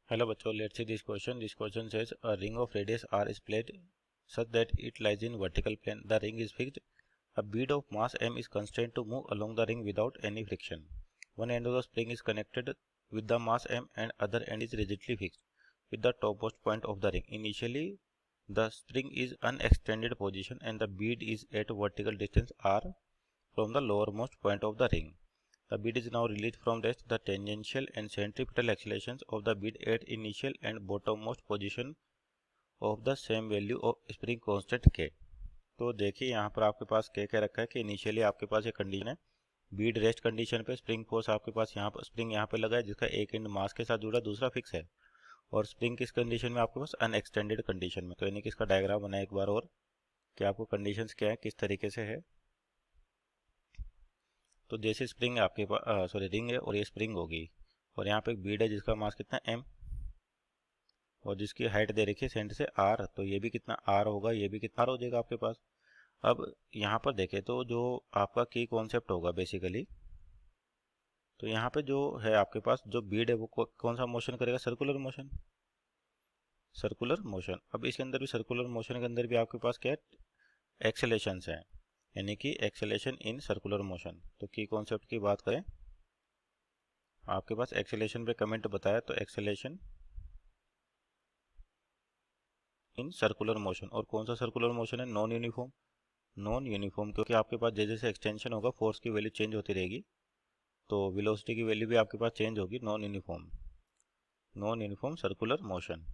Hello बच्चों, let's see this question. This question says a ring of radius r is placed such that it lies in vertical plane. The ring is fixed. A bead of mass m is constrained to move along the ring without any friction. One end of the spring is connected with the mass m and other end is rigidly fixed with the topmost point of the ring. Initially, the spring is unextended position and the bead is at vertical distance r from the lowermost point of the ring. The bead is now released from rest. The tangential and centripetal accelerations of the bead at initial and bottommost position of the same value of spring constant k. तो देखिए यहाँ पर आपके पास क्या रखा है कि इनिशियली आपके पास एक कंडीशन है, बीड रेस्ट कंडीशन पे स्प्रिंग फोर्स आपके पास यहाँ पर स्प्रिंग यहाँ पे लगा है जिसका एक एंड मास के साथ जुड़ा, दूसरा फिक्स है, और स्प्रिंग किस कंडीशन में आपके पास अनएक्सटेंडेड कंडीशन में। तो यानी कि इसका डायग्राम बनाए एक बार और कि आपको कंडीशंस क्या है, किस तरीके से है। तो जैसे स्प्रिंग आपके पास रिंग है और ये स्प्रिंग होगी और यहाँ पे एक बीड है जिसका मास कितना m और जिसकी हाइट दे रखी है सेंटर से r, तो ये भी कितना r होगा, ये भी कितना r हो जाएगा आपके पास। अब यहाँ पर देखें तो जो आपका की कॉन्सेप्ट होगा बेसिकली, तो यहाँ पे जो है आपके पास जो बीड है वो कौन सा मोशन करेगा, सर्कुलर मोशन, सर्कुलर मोशन। अब इसके अंदर भी सर्कुलर मोशन के अंदर भी आपके पास क्या है, एक्सेलेरेशंस हैं, यानी कि एक्सेलेरेशन इन सर्कुलर मोशन। तो की कॉन्सेप्ट की बात करें, आपके पास एक्सेलेरेशन पे कमेंट बताया, तो एक्सेलेरेशन इन सर्कुलर मोशन, और कौन सा सर्कुलर मोशन है, नॉन यूनिफॉर्म, नॉन यूनिफॉर्म, क्योंकि आपके पास जैसे जैसे एक्सटेंशन होगा फोर्स की वैल्यू चेंज होती रहेगी, तो वेलोसिटी की वैल्यू भी आपके पास चेंज होगी, non uniform, non uniform circular motion.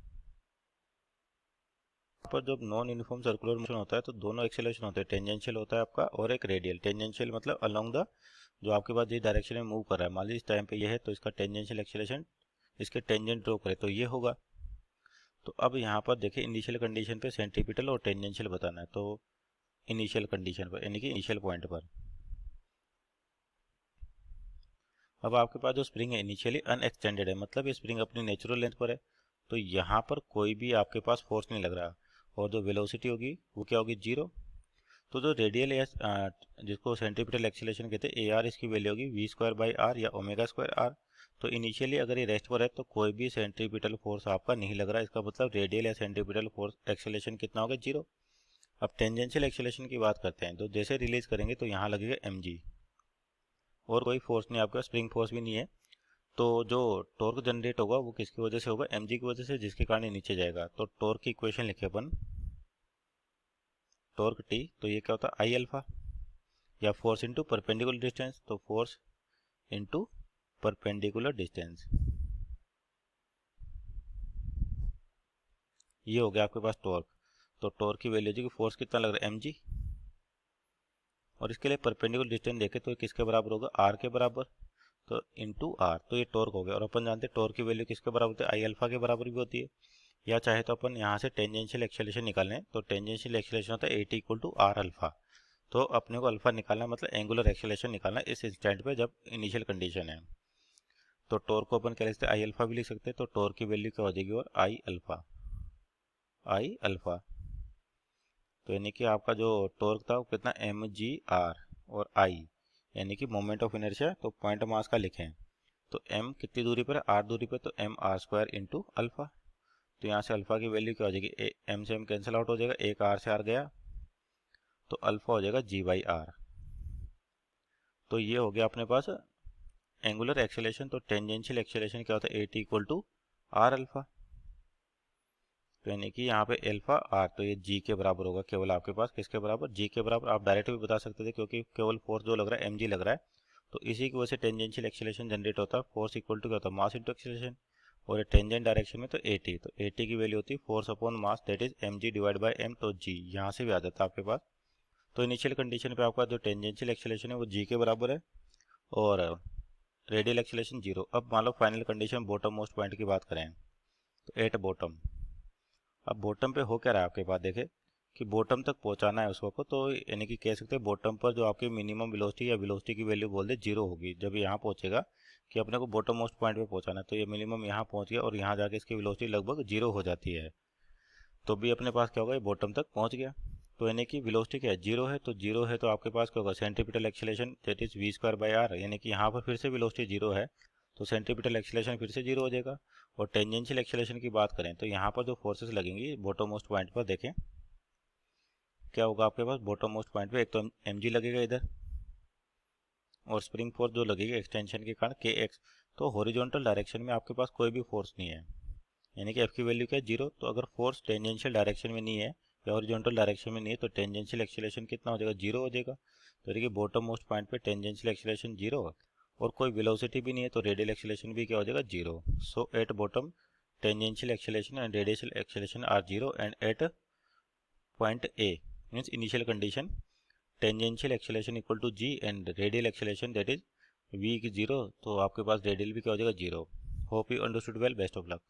पर जब नॉन यूनिफॉर्म सर्कुलर मोशन होता है तो दोनों एक्सेलरेशन होते हैं, टेंजेंशियल होता है आपका और एक रेडियल। टेंजेंशियल मतलब अलोंग द, जो आपके पास जिस डायरेक्शन में मूव कर रहा है, मान लीजिए इस टाइम पे ये है तो इसका टेंजेंशियल एक्सेलरेशन इसके टेंजेंट ड्रॉ करे तो ये होगा। तो अब यहाँ पर देखिए इनिशियल कंडीशन पे सेंट्रीपिटल और टेंजेंशियल बताना है, तो इनिशियल कंडीशन पर यानी कि इनिशियल पॉइंट पर अब आपके पास जो स्प्रिंग है इनिशियली अनएक्सटेंडेड है, मतलब ये स्प्रिंग अपनी नेचुरल लेंथ पर है, तो यहाँ पर कोई भी आपके पास फोर्स नहीं लग रहा, और जो वेलोसिटी होगी वो क्या होगी, जीरो। तो जो रेडियल या जिसको सेंट्रीपिटल एक्सीलरेशन कहते हैं, ए आर, इसकी वैल्यू होगी वी स्क्वायर बाई आर या ओमेगा स्क्वायर आर। तो इनिशियली अगर ये रेस्ट पर है तो कोई भी सेंट्रीपिटल फोर्स आपका नहीं लग रहा, इसका मतलब रेडियल या सेंट्रीपिटल फोर्स एक्सीलरेशन कितना होगा, जीरो। अब टेंजेंशियल एक्सीलरेशन की बात करते हैं, तो जैसे रिलीज करेंगे तो यहाँ लगेगा एम जी, और कोई फोर्स नहीं आपका, स्प्रिंग फोर्स भी नहीं है। तो जो टॉर्क जनरेट होगा वो किसकी वजह से होगा, एम जी की वजह से, जिसके कारण नीचे जाएगा। तो टॉर्क की इक्वेशन लिखे अपन, टॉर्क टी, तो ये क्या होता है, आई अल्फा, या फोर्स इंटू परपेंडिकुलर डिस्टेंस, तो फोर्स इंटू परपेंडिकुलर डिस्टेंस, ये हो गया आपके पास टॉर्क। तो टॉर्क की वैल्यू जी, फोर्स कितना लग रहा है, एम जी, और इसके लिए परपेंडिकुलर डिस्टेंस देखे तो किसके बराबर होगा, आर के बराबर, तो इंटू आर, तो ये टॉर्क हो गया। और अपन जानते हैं टॉर्क की वैल्यू किसके बराबर होती है, आई अल्फा के बराबर भी होती है। या चाहे तो अपन यहाँ से टेंजेंशियल एक्सेलरेशन निकालें, तो टेंजेंशियल एक्सेलरेशन होता है A T equal to R alpha. तो अपने को अल्फा निकालना मतलब एंगुलर एक्सेलरेशन निकालना इस इंस्टेंट पे जब इनिशियल कंडीशन है। तो टॉर्क को अपन क्या लिख सकते हैं, आई अल्फा भी लिख सकते हैं। तो टॉर्क की वैल्यू क्या हो जाएगी, और आई अल्फा, आई अल्फा। तो यानी कि आपका जो टॉर्क था वो कितना, एम जी आर और आई, यानी कि मोमेंट ऑफ इनर्शिया, तो पॉइंट मास का लिखें, तो m कितनी दूरी पर है, r दूरी पर, तो M R square into alpha. तो यहाँ से अल्फा की वैल्यू क्या हो जाएगी, m से m कैंसिल आउट हो जाएगा, एक r से r गया, तो अल्फा हो जाएगा g बाई आर। तो ये हो गया अपने पास एंगुलर एक्सेलरेशन। तो टेंजेंशियल एक्सेलरेशन क्या होता है, at equal to R alpha, तो यानी कि यहाँ पे अल्फा आर, तो ये g के बराबर होगा केवल आपके पास, किसके बराबर, g के बराबर। आप डायरेक्ट भी बता सकते थे क्योंकि केवल फोर्स जो लग रहा है mg लग रहा है, तो इसी की वजह से टेंजेंशियल एक्सेलरेशन जनरेट होता है। फोर्स इक्वल टू क्या होता है, मास इंटू एक्सेलरेशन, और ये टेंजेंट डायरेक्शन में तो एटी, तो एटी की वैल्यू होती है force upon mass, that is M G divide by M, तो जी यहाँ से भी आ जाता है आपके पास। तो इनिशियल कंडीशन पे आपका जो टेंजेंशियल एक्सेलरेशन है वो जी के बराबर है और रेडियल एक्सेलरेशन जीरो। अब मान लो final condition bottom most point की बात करें, तो एट बॉटम। अब बॉटम पे हो क्या रहा है आपके पास, देखे कि बॉटम तक पहुंचाना है उसको, तो यानी कि कह सकते हैं बॉटम पर जो आपकी मिनिमम वेलोसिटी या वेलोसिटी की वैल्यू बोल दे जीरो होगी जब यहाँ पहुंचेगा, कि अपने को बॉटम मोस्ट पॉइंट पे पहुंचाना है। तो ये मिनिमम यहाँ पहुंच गया और यहाँ जाके इसकी वेलोसिटी लगभग जीरो हो जाती है, तो भी अपने पास क्या होगा, ये बॉटम तक पहुंच गया। तो यानी कि वेलोसिटी क्या है, जीरो है, तो जीरो है तो आपके पास क्या होगा, centripetal acceleration that is V square by R, यानी कि यहाँ पर फिर से वेलोसिटी जीरो है, तो सेंट्रीपिटल एक्सीलरेशन फिर से 0 हो जाएगा। और टेंजेंशियल एक्सीलरेशन की बात करें तो यहाँ पर जो फोर्सेस लगेंगी बॉटम मोस्ट पॉइंट पर, देखें क्या होगा आपके पास बॉटम मोस्ट पॉइंट पे। एक तो mg लगेगा इधर, और स्प्रिंग फोर्स जो लगेगी एक्सटेंशन के कारण kx। तो हॉरिजॉन्टल डायरेक्शन में आपके पास कोई भी फोर्स नहीं है, यानी कि f की वैल्यू क्या है 0। तो अगर फोर्स टेंजेंशियल डायरेक्शन में नहीं है या हॉरिजॉन्टल डायरेक्शन में नहीं है तो टेंजेंशियल एक्सीलरेशन कितना हो जाएगा, 0 हो जाएगा। तो देखिए बॉटम मोस्ट पॉइंट पे टेंजेंशियल एक्सीलरेशन 0 और कोई वेलोसिटी भी नहीं है तो रेडियल एक्सीलरेशन भी क्या हो जाएगा, 0। So at bottom tangential acceleration and radial acceleration are 0 and at point A means initial condition tangential acceleration equal to g and radial acceleration that is v की 0। तो आपके पास रेडियल भी क्या हो जाएगा, 0। Hope you understood well, best of luck.